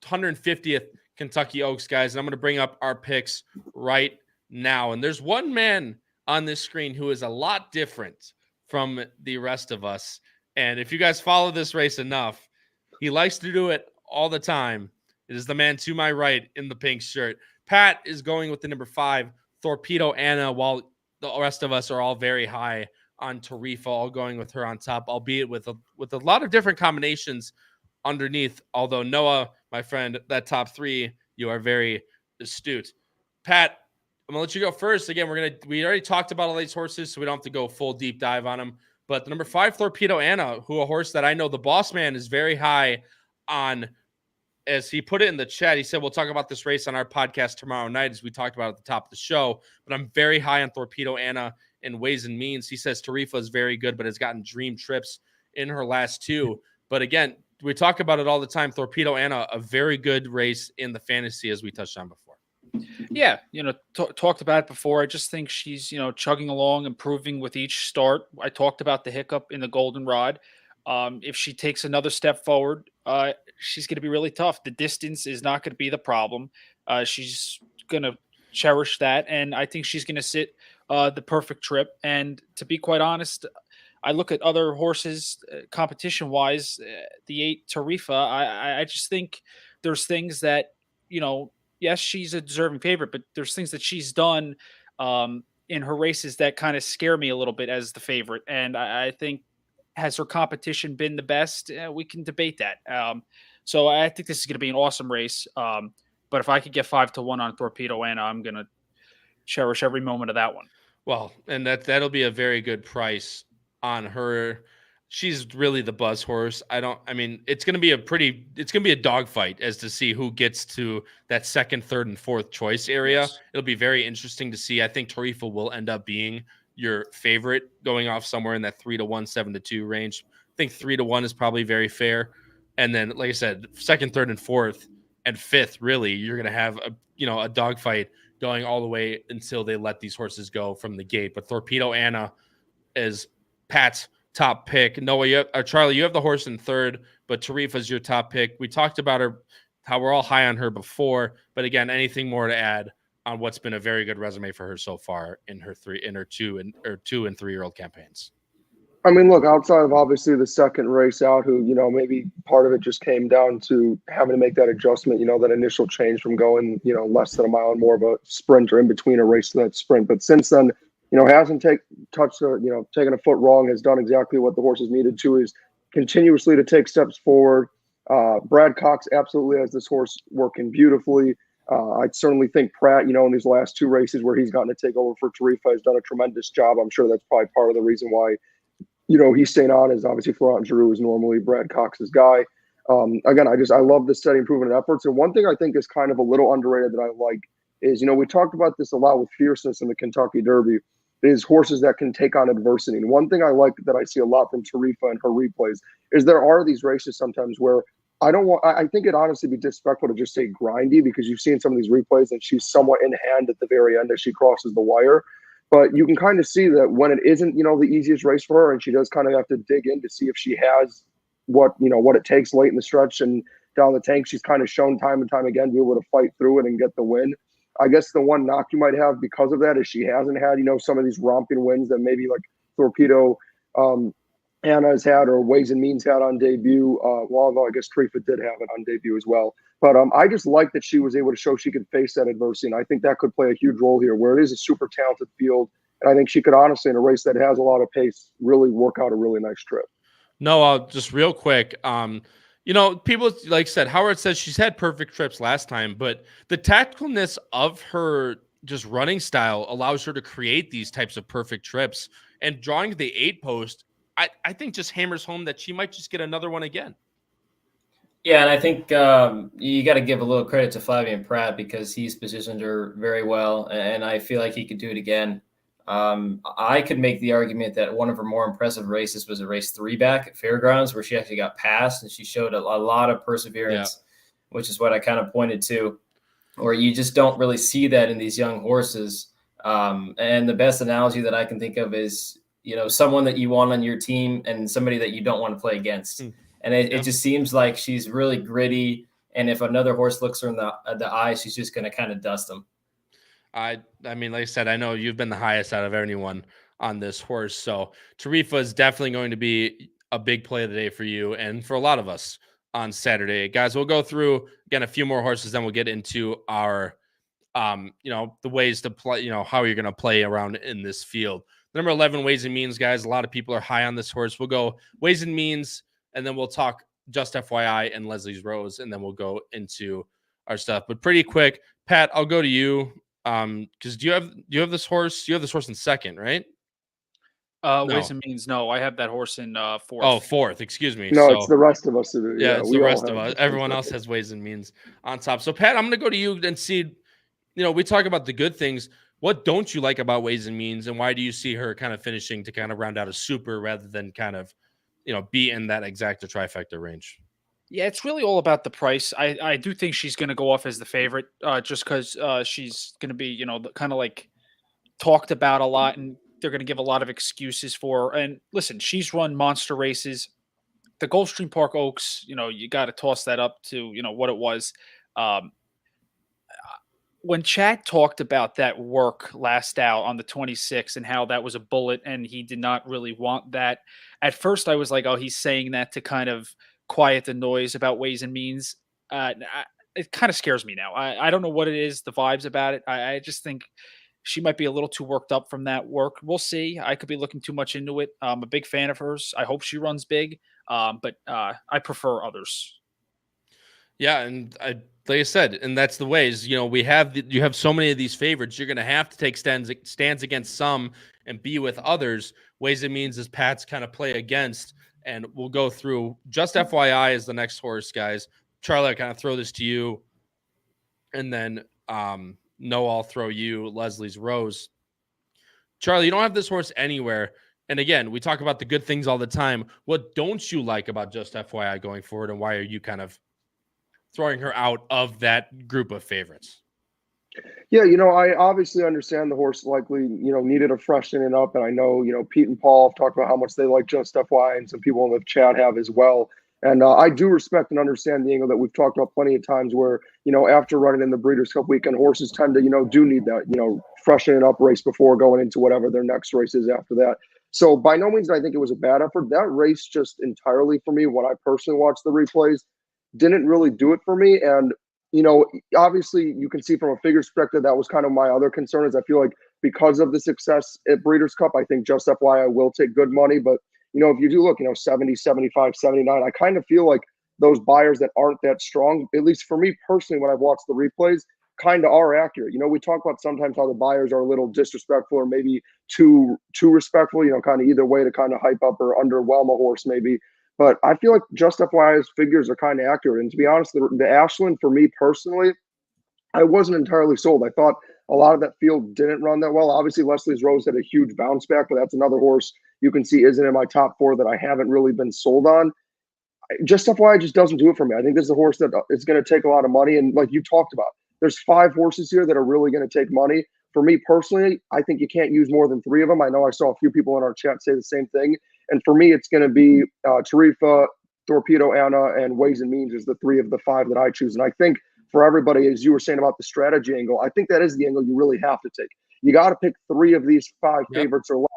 [SPEAKER 1] 150th Kentucky Oaks, guys. And I'm going to bring up our picks right now. And there's one man on this screen who is a lot different from the rest of us. And if you guys follow this race enough, he likes to do it all the time. It is the man to my right in the pink shirt. Pat is going with the number 5, Torpedo Anna, while the rest of us are all very high on Tarifa, all going with her on top, albeit with a lot of different combinations underneath. Although Noah, my friend, that top 3, you are very astute. Pat, I'm gonna let you go first. Again, we already talked about all these horses, so we don't have to go full deep dive on them. But the number 5, Torpedo Anna, a horse that I know the boss man is very high on. As he put it in the chat, he said, we'll talk about this race on our podcast tomorrow night, as we talked about at the top of the show. But I'm very high on Torpedo Anna in Ways and Means. He says Tarifa is very good, but has gotten dream trips in her last 2. But again, we talk about it all the time. Torpedo Anna, a very good race in the fantasy, as we touched on before.
[SPEAKER 2] Yeah, talked about it before. I just think she's, chugging along, improving with each start. I talked about the hiccup in the Goldenrod. If she takes another step forward, she's going to be really tough. The distance is not going to be the problem. She's going to cherish that, and I think she's going to sit the perfect trip. And to be quite honest, I look at other horses competition-wise, the 8 Tarifa, I just think there's things that, yes, she's a deserving favorite, but there's things that she's done in her races that kind of scare me a little bit as the favorite. And I think, has her competition been the best? We can debate that. So I think this is going to be an awesome race. But if I could get 5-1 on Torpedo Anna, I'm going to cherish every moment of that one.
[SPEAKER 1] Well, and that'll be a very good price on her. She's really the buzz horse. It's going to be a dogfight as to see who gets to that second, third, and fourth choice area. Yes. It'll be very interesting to see. I think Tarifa will end up being your favorite, going off somewhere in that 3-1, 7-2 range. I think 3-1 is probably very fair. And then, like I said, second, third, and fourth, and fifth, really, you're going to have a dogfight going all the way until they let these horses go from the gate. But Torpedo Anna is Pat's top pick. Noah, Charlie, you have the horse in third, but Tarifa's your top pick. We talked about her, how we're all high on her before. But again, anything more to add on what's been a very good resume for her so far in her 2 and 3-year-old campaigns?
[SPEAKER 3] I mean, look, outside of obviously the second race out, who, maybe part of it just came down to having to make that adjustment, that initial change from going, less than a mile and more of a sprint, or in between a race to that sprint. But since then, hasn't taken a foot wrong, has done exactly what the horse is needed to, is continuously to take steps forward. Brad Cox absolutely has this horse working beautifully. I certainly think Pratt, in these last 2 races where he's gotten to take over for Tarifa, has done a tremendous job. I'm sure that's probably part of the reason why, he's staying on, is obviously Florent Giroux is normally Brad Cox's guy. Again, I love the steady improvement in efforts. And one thing I think is kind of a little underrated that I like is, we talked about this a lot with fierceness in the Kentucky Derby, is horses that can take on adversity. And one thing I like that I see a lot from Tarifa and her replays is there are these races sometimes where I think it honestly be disrespectful to just say grindy, because you've seen some of these replays and she's somewhat in hand at the very end as she crosses the wire. But you can kind of see that when it isn't, the easiest race for her, and she does kind of have to dig in to see if she has what it takes late in the stretch and down the tank, she's kind of shown time and time again to be able to fight through it and get the win. I guess the one knock you might have because of that is she hasn't had, some of these romping wins that maybe like Torpedo Anna's had, or Ways and Means had on debut. Although I guess Tarifa did have it on debut as well. But I just like that she was able to show she could face that adversity. And I think that could play a huge role here, where it is a super talented field. And I think she could honestly, in a race that has a lot of pace, really work out a really nice trip.
[SPEAKER 1] No, just real quick. People, like I said, Howard says she's had perfect trips last time, but the tacticalness of her just running style allows her to create these types of perfect trips. And drawing to the 8 post, I think just hammers home that she might just get another one again.
[SPEAKER 4] Yeah, and I think you got to give a little credit to Flavien Prat, because he's positioned her very well, and I feel like he could do it again. I could make the argument that one of her more impressive races was a race 3 back at Fairgrounds, where she actually got passed and she showed a lot of perseverance, which is what I kind of pointed to, where you just don't really see that in these young horses. And the best analogy that I can think of is, someone that you want on your team and somebody that you don't want to play against. And it just seems like she's really gritty. And if another horse looks her in the eye, she's just going to kind of dust them.
[SPEAKER 1] I mean, like I said, I know you've been the highest out of anyone on this horse. So Tarifa is definitely going to be a big play of the day for you and for a lot of us on Saturday. Guys, we'll go through, again, a few more horses, then we'll get into our, the ways to play, how you're going to play around in this field. Number 11, Ways and Means, guys. A lot of people are high on this horse. We'll go Ways and Means, and then we'll talk Just FYI and Leslie's Rose, and then we'll go into our stuff. But pretty quick, Pat, I'll go to you. Because do you have this horse? You have this horse in second, right?
[SPEAKER 2] No. Ways and Means, no. I have that horse in fourth.
[SPEAKER 1] Oh, fourth. Excuse me.
[SPEAKER 3] No, it's the rest of us.
[SPEAKER 1] Yeah, it's the rest of us. Everyone else has Ways and Means on top. So, Pat, I'm going to go to you and see. We talk about the good things. What don't you like about Ways and Means, and why do you see her kind of finishing to kind of round out a super rather than kind of, be in that exacta trifecta range?
[SPEAKER 2] Yeah, it's really all about the price. I do think she's going to go off as the favorite just because she's going to be, kind of like talked about a lot, and they're going to give a lot of excuses for her. And listen, she's run monster races. The Gulfstream Park Oaks, you got to toss that up to, what it was. When Chad talked about that work last out on the 26th and how that was a bullet and he did not really want that, at first I was like, oh, he's saying that to kind of quiet the noise about Ways and Means. It kind of scares me now. I don't know what it is, the vibes about it. I just think she might be a little too worked up from that work. We'll see. I could be looking too much into it. I'm a big fan of hers. I hope she runs big, but I prefer others.
[SPEAKER 1] Yeah, and like I said, and that's the ways. You have so many of these favorites. You're going to have to take stands against some and be with others. Ways and Means is Pat's kind of play against. And we'll go through. Just FYI is the next horse, guys. Charlie, I kind of throw this to you. And then Noah, I'll throw you Leslie's Rose. Charlie, you don't have this horse anywhere. And again, we talk about the good things all the time. What don't you like about Just FYI going forward, and why are you kind of throwing her out of that group of favorites?
[SPEAKER 3] Yeah, I obviously understand the horse likely, needed a freshening up. And I know, Pete and Paul have talked about how much they like Just FYI, and some people in the chat have as well. And I do respect and understand the angle that we've talked about plenty of times where, after running in the Breeders' Cup weekend, horses tend to, do need that, freshening up race before going into whatever their next race is after that. So by no means do I think it was a bad effort. That race just entirely for me, when I personally watched the replays, didn't really do it for me. And obviously you can see from a figure perspective, that was kind of my other concern. Is I feel like because of the success at Breeders' Cup, I think Just FYI will take good money. But, if you do look, 70, 75, 79, I kind of feel like those buyers that aren't that strong, at least for me personally, when I've watched the replays, kind of are accurate. We talk about sometimes how the buyers are a little disrespectful or maybe too respectful, kind of either way to kind of hype up or underwhelm a horse maybe. But I feel like Just FYI's figures are kind of accurate. And to be honest, the Ashland, for me personally, I wasn't entirely sold. I thought a lot of that field didn't run that well. Obviously, Leslie's Rose had a huge bounce back, but that's another horse you can see isn't in my top four that I haven't really been sold on. Just FYI just doesn't do it for me. I think this is a horse that is going to take a lot of money. And like you talked about, there's 5 horses here that are really going to take money. For me personally, I think you can't use more than 3 of them. I know I saw a few people in our chat say the same thing. And for me, it's going to be Tarifa, Torpedo Anna, and Ways and Means is the 3 of the 5 that I choose. And I think for everybody, as you were saying about the strategy angle, I think that is the angle you really have to take. You got to pick 3 of these 5 favorites or less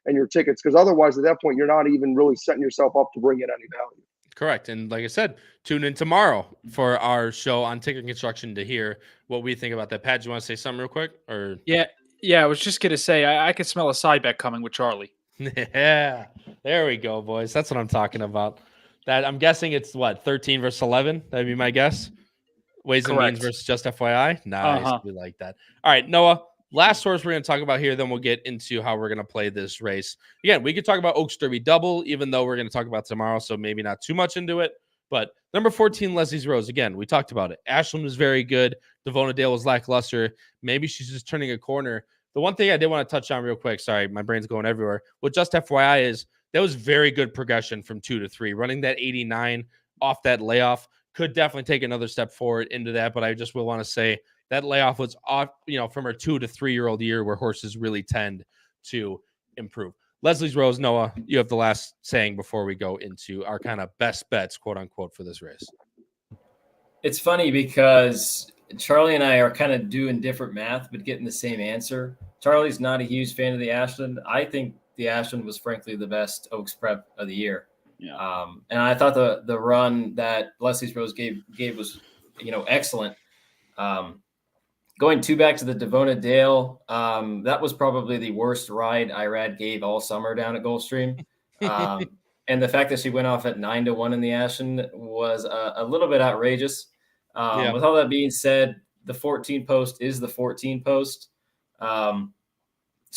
[SPEAKER 3] and your tickets, because otherwise at that point, you're not even really setting yourself up to bring in any value.
[SPEAKER 1] Correct. And like I said, tune in tomorrow for our show on Ticket Construction to hear what we think about that. Pat, do you want to say something real quick? Or
[SPEAKER 2] Yeah, I was just going to say, I could smell a side bet coming with Charlie.
[SPEAKER 1] Yeah, there we go, boys. That's what I'm talking about. That I'm guessing it's what, 13 versus 11? That'd be my guess. Ways and Means versus Just FYI. Nice. We like that. All right, Noah, last horse we're going to talk about here, then we'll get into how we're going to play this race. Again, we could talk about Oaks Derby double, even though we're going to talk about tomorrow, so maybe not too much into it. But number 14, Leslie's Rose. Again, we talked about it. Ashland was very good. Devona Dale was lackluster. Maybe she's just turning a corner. The one thing I did want to touch on real quick, sorry, my brain's going everywhere, with Just FYI is that was very good progression from 2 to 3. Running that 89 off that layoff could definitely take another step forward into that, but I just will want to say that layoff was off, from her 2 to 3 year old year where horses really tend to improve. Leslie's Rose, Noah, you have the last saying before we go into our kind of best bets, quote unquote, for this race.
[SPEAKER 4] It's funny because Charlie and I are kind of doing different math, but getting the same answer. Charlie's not a huge fan of the Ashland. I think the Ashland was frankly the best Oaks prep of the year.
[SPEAKER 2] Yeah.
[SPEAKER 4] And I thought the run that Leslie's Rose gave was, excellent. Going back to the Devona Dale, that was probably the worst ride Irad gave all summer down at Gulfstream. And the fact that she went off at 9-1 in the Ashland was a little bit outrageous. With all that being said, the 14 post is the 14 post.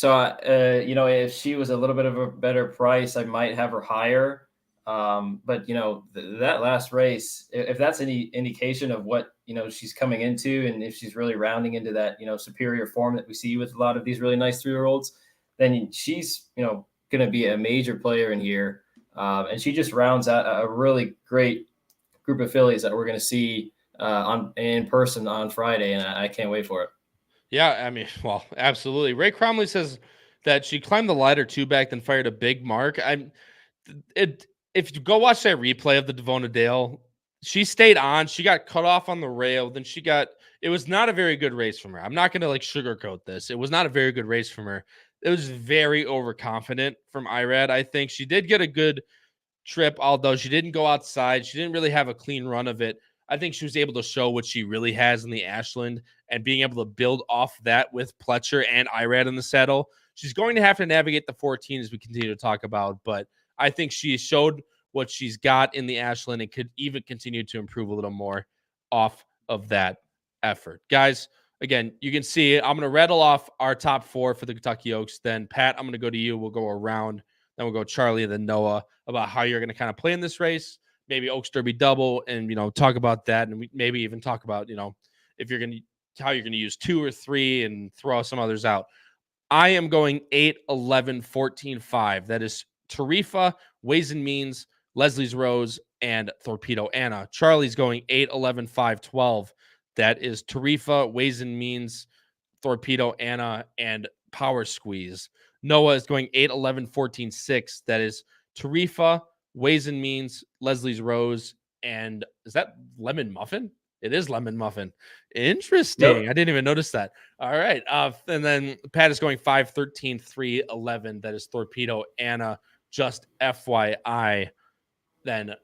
[SPEAKER 4] If she was a little bit of a better price, I might have her higher. But that last race, if that's any indication of what, she's coming into, and if she's really rounding into that, superior form that we see with a lot of these really nice 3-year-olds, then she's, going to be a major player in here. And she just rounds out a really great group of fillies that we're going to see in person on Friday. And I can't wait for it.
[SPEAKER 1] Yeah, I mean, well, absolutely. Ray Cromley says that she climbed the ladder 2-back, then fired a big mark. If you go watch that replay of the Devona Dale, she stayed on. She got cut off on the rail. Then it was not a very good race from her. I'm not going to sugarcoat this. It was not a very good race from her. It was very overconfident from Irad. I think she did get a good trip, although she didn't go outside. She didn't really have a clean run of it. I think she was able to show what she really has in the Ashland, and being able to build off that with Pletcher and Irad in the saddle. She's going to have to navigate the 14 as we continue to talk about, but I think she showed what she's got in the Ashland and could even continue to improve a little more off of that effort. Guys, again, you can see I'm going to rattle off our top 4 for the Kentucky Oaks. Then, Pat, I'm going to go to you. We'll go around. Then we'll go Charlie and then Noah about how you're going to kind of play in this race. Maybe Oaks Derby double, and, talk about that. And we maybe even talk about, if you're going to, how you're going to use 2 or 3 and throw some others out. I am going 8, 11, 14, 5. That is Tarifa, Ways and Means, Leslie's Rose, and Torpedo Anna. Charlie's going 8, 11, 5, 12. That is Tarifa, Ways and Means, Torpedo Anna, and Power Squeeze. Noah is going 8, 11, 14, 6. That is Tarifa, Ways and Means, Leslie's Rose, and is that Lemon Muffin? It is Lemon Muffin. Interesting. Yep. I didn't even notice that. All right. And then Pat is going 5, 13, 3, 11. That is Torpedo Anna. Just FYI. Then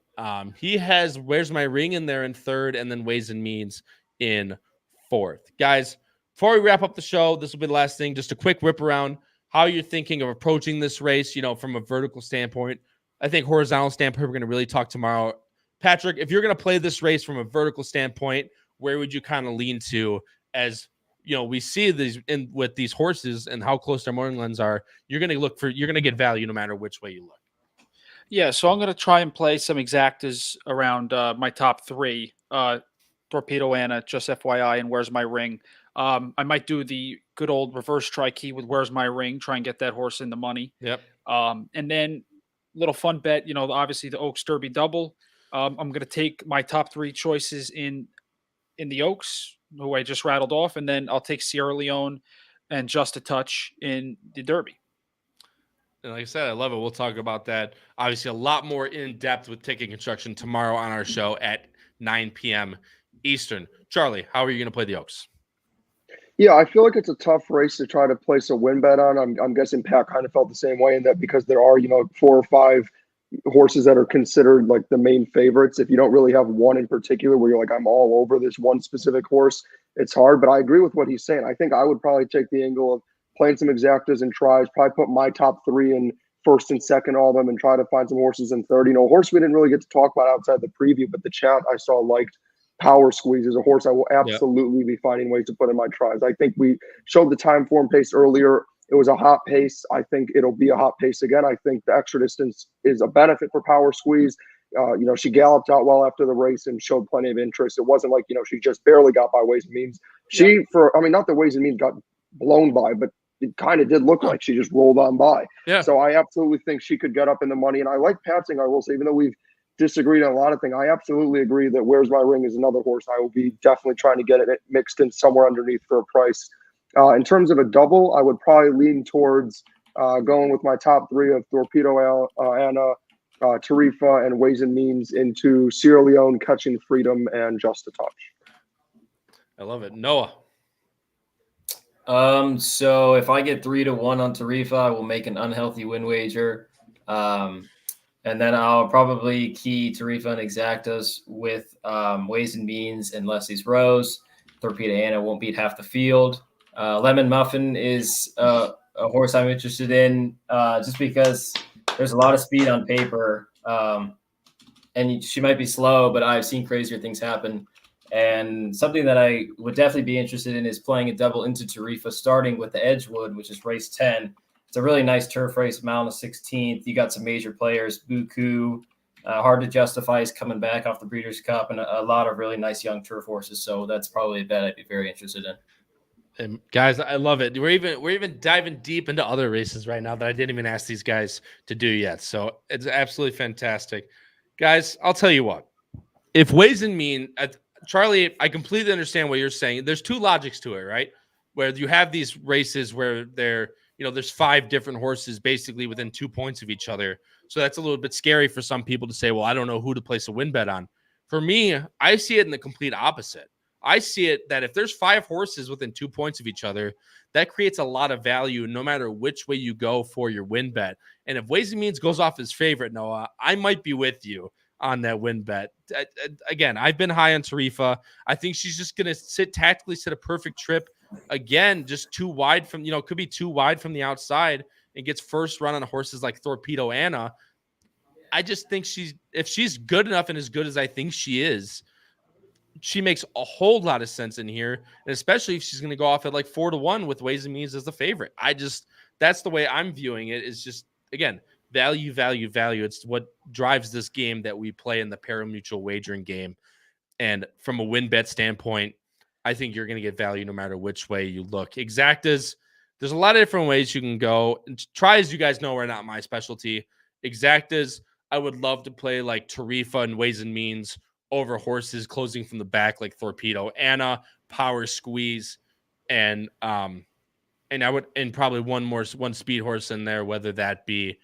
[SPEAKER 1] he has Where's My Ring in there in 3rd, and then Ways and Means in 4th. Guys, before we wrap up the show, this will be the last thing. Just a quick whip around how you're thinking of approaching this race, from a vertical standpoint. I think horizontal standpoint, we're going to really talk tomorrow. Patrick, if you're going to play this race from a vertical standpoint, where would you kind of lean to? As we see these with these horses and how close their morning lens are, you're going to get value no matter which way you look.
[SPEAKER 2] Yeah, so I'm going to try and play some exactas around my top 3. Torpedo Anna, just FYI, and Where's My Ring. I might do the good old reverse tri-key with Where's My Ring, try and get that horse in the money.
[SPEAKER 1] Yep.
[SPEAKER 2] And then little fun bet, obviously the Oaks Derby double. I'm going to take my top 3 choices in the Oaks, who I just rattled off, and then I'll take Sierra Leone and Just a Touch in the Derby.
[SPEAKER 1] And like I said, I love it. We'll talk about that. Obviously, a lot more in depth with ticket construction tomorrow on our show at 9 p.m. Eastern. Charlie, how are you going to play the Oaks?
[SPEAKER 3] Yeah, I feel like it's a tough race to try to place a win bet on. I'm guessing Pat kind of felt the same way in that, because there are 4 or 5 horses that are considered like the main favorites. If you don't really have one in particular where you're like, I'm all over this one specific horse, it's hard. But I agree with what he's saying. I think I would probably take the angle of playing some exactas and tries, probably put my top 3 in 1st and 2nd, all of them, and try to find some horses in 3rd. A horse we didn't really get to talk about outside the preview, but the chat I saw liked Power Squeeze is a horse I will absolutely be finding ways to put in my tries. I think we showed the time form pace earlier. It was a hot pace. I think it'll be a hot pace again. I think the extra distance is a benefit for Power Squeeze. She galloped out well after the race and showed plenty of interest. It wasn't like, she just barely got by Ways and Means. Not that Ways and Means got blown by, but it kind of did look like she just rolled on by.
[SPEAKER 1] Yeah.
[SPEAKER 3] So I absolutely think she could get up in the money. And I like Patsing, I will say, even though we've disagreed on a lot of things, I absolutely agree that Where's My Ring is another horse I will be definitely trying to get it mixed in somewhere underneath for a price. In terms of a double, I would probably lean towards going with my top three of Torpedo Anna, Tarifa, and Ways and Means into Sierra Leone, Catching Freedom, and Just a Touch.
[SPEAKER 1] I love it. Noah.
[SPEAKER 4] So if I get 3-1 on Tarifa, I will make an unhealthy win wager. And then I'll probably key Tarifa and Exactas with Ways and Means and Leslie's Rose. Torpedo Anna won't beat half the field. Lemon Muffin is a horse I'm interested in just because there's a lot of speed on paper. And she might be slow, but I've seen crazier things happen. And something that I would definitely be interested in is playing a double into Tarifa, starting with the Edgewood, which is race 10. It's a really nice turf race, mile on the 16th. You got some major players, Buku, Hard to Justify is coming back off the Breeders' Cup, and a lot of really nice young turf horses. So that's probably a bet I'd be very interested in.
[SPEAKER 1] And guys, I love it. We're even diving deep into other races right now that I didn't even ask these guys to do yet. So it's absolutely fantastic. Guys, I'll tell you what. If Ways and Mean, Charlie, I completely understand what you're saying. There's two logics to it, right? Where you have these races where there's 5 different horses basically within 2 points of each other. So that's a little bit scary for some people to say, well, I don't know who to place a win bet on. For me, I see it in the complete opposite. I see it that if there's 5 horses within 2 points of each other, that creates a lot of value no matter which way you go for your win bet. And if Ways and Means goes off his favorite, Noah, I might be with you on that win bet. Again, I've been high on Tarifa. I think she's just going to tactically sit a perfect trip. Again, just too wide from, could be too wide from the outside and gets first run on horses like Torpedo Anna. I just think if she's good enough and as good as I think she is, she makes a whole lot of sense in here. And especially if she's going to go off at like 4-1 with Ways and Means as the favorite. That's the way I'm viewing it, is just, again, value. It's what drives this game that we play in the pari-mutuel wagering game. And from a win bet standpoint, I think you're going to get value no matter which way you look. Exactas, there's a lot of different ways you can go. And tries, you guys know, are not my specialty. Exactas, I would love to play like Tarifa and Ways and Means over horses closing from the back like Torpedo Anna, Power Squeeze, and probably one speed horse in there, whether that be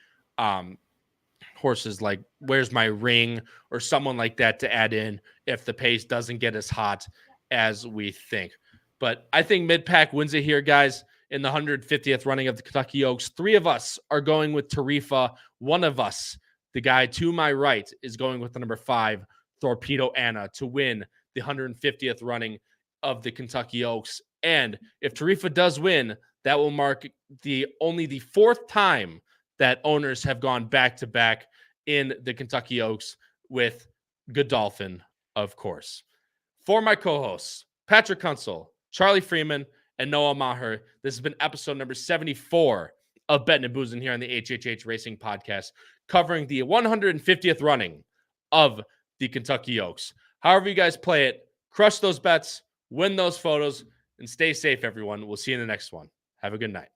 [SPEAKER 1] horses like Where's My Ring or someone like that to add in if the pace doesn't get as hot as we think. But I think mid-pack wins it here, guys. In the 150th running of the Kentucky Oaks, 3 of us are going with Tarifa. One of us, the guy to my right, is going with the number 5, Torpedo Anna, to win the 150th running of the Kentucky Oaks. And if Tarifa does win, that will mark only the 4th time that owners have gone back-to-back in the Kentucky Oaks with Godolphin, of course. For my co-hosts, Patrick Kunsel, Charlie Freeman, and Noah Maher, this has been episode number 74 of Bettin N Boozin here on the HHH Racing Podcast, covering the 150th running of the Kentucky Oaks. However you guys play it, crush those bets, win those photos, and stay safe, everyone. We'll see you in the next one. Have a good night.